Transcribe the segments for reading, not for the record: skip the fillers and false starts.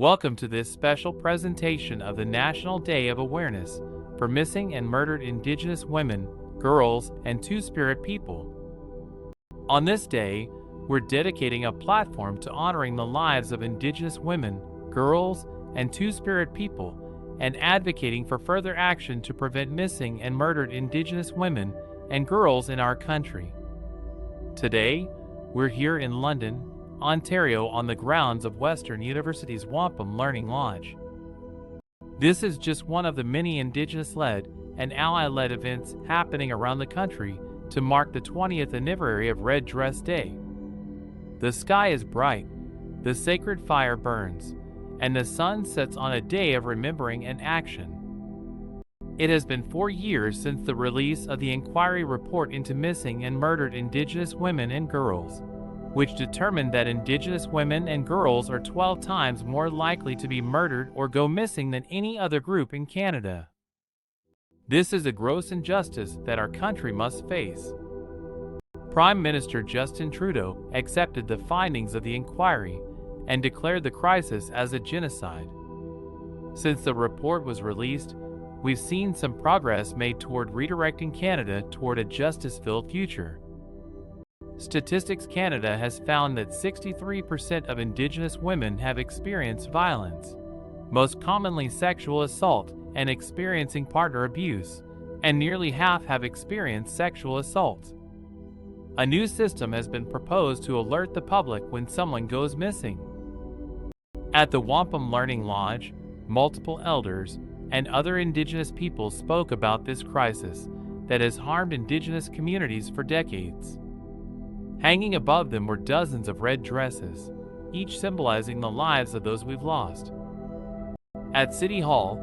Welcome to this special presentation of the National Day of Awareness for Missing and Murdered Indigenous Women, Girls, and Two-Spirit People. On this day, we're dedicating a platform to honoring the lives of Indigenous women, girls, and Two-Spirit people, and advocating for further action to prevent missing and murdered Indigenous women and girls in our country. Today, we're here in London, Ontario, on the grounds of Western University's Wampum Learning Lodge. This is just one of the many Indigenous-led and ally-led events happening around the country to mark the 20th anniversary of Red Dress Day. The sky is bright, the sacred fire burns, and the sun sets on a day of remembering and action. It has been 4 years since the release of the inquiry report into missing and murdered Indigenous women and girls, which determined that Indigenous women and girls are 12 times more likely to be murdered or go missing than any other group in Canada. This is a gross injustice that our country must face. Prime Minister Justin Trudeau accepted the findings of the inquiry and declared the crisis as a genocide. Since the report was released, we've seen some progress made toward redirecting Canada toward a justice-filled future. Statistics Canada has found that 63% of Indigenous women have experienced violence, most commonly sexual assault and experiencing partner abuse, and nearly half have experienced sexual assault. A new system has been proposed to alert the public when someone goes missing. At the Wampum Learning Lodge, multiple elders and other Indigenous people spoke about this crisis that has harmed Indigenous communities for decades. Hanging above them were dozens of red dresses, each symbolizing the lives of those we've lost. At City Hall,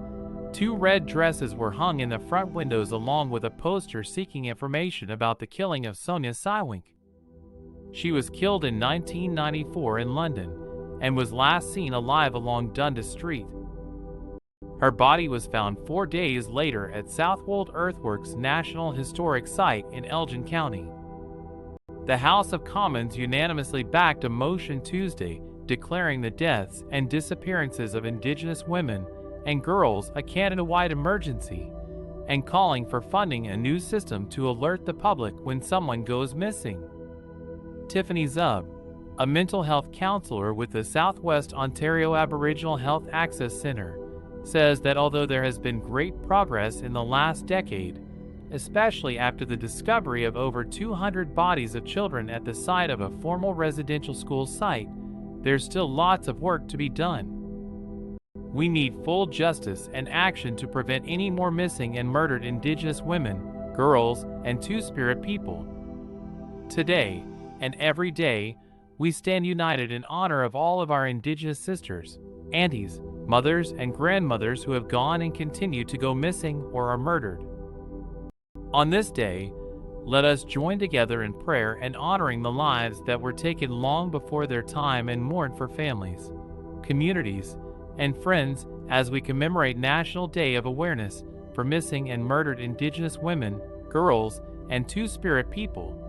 2 red dresses were hung in the front windows along with a poster seeking information about the killing of Sonia Sywink. She was killed in 1994 in London and was last seen alive along Dundas Street. Her body was found 4 days later at Southwold Earthworks National Historic Site in Elgin County. The House of Commons unanimously backed a motion Tuesday declaring the deaths and disappearances of Indigenous women and girls a Canada-wide emergency and calling for funding a new system to alert the public when someone goes missing. Tiffany Zub, a mental health counselor with the Southwest Ontario Aboriginal Health Access Centre, says that although there has been great progress in the last decade, especially after the discovery of over 200 bodies of children at the site of a formal residential school site, there's still lots of work to be done. We need full justice and action to prevent any more missing and murdered Indigenous women, girls, and Two-Spirit people. Today, and every day, we stand united in honor of all of our Indigenous sisters, aunties, mothers, and grandmothers who have gone and continue to go missing or are murdered. On this day, let us join together in prayer and honoring the lives that were taken long before their time and mourn for families, communities, and friends as we commemorate National Day of Awareness for Missing and Murdered Indigenous Women, Girls, and Two-Spirit People.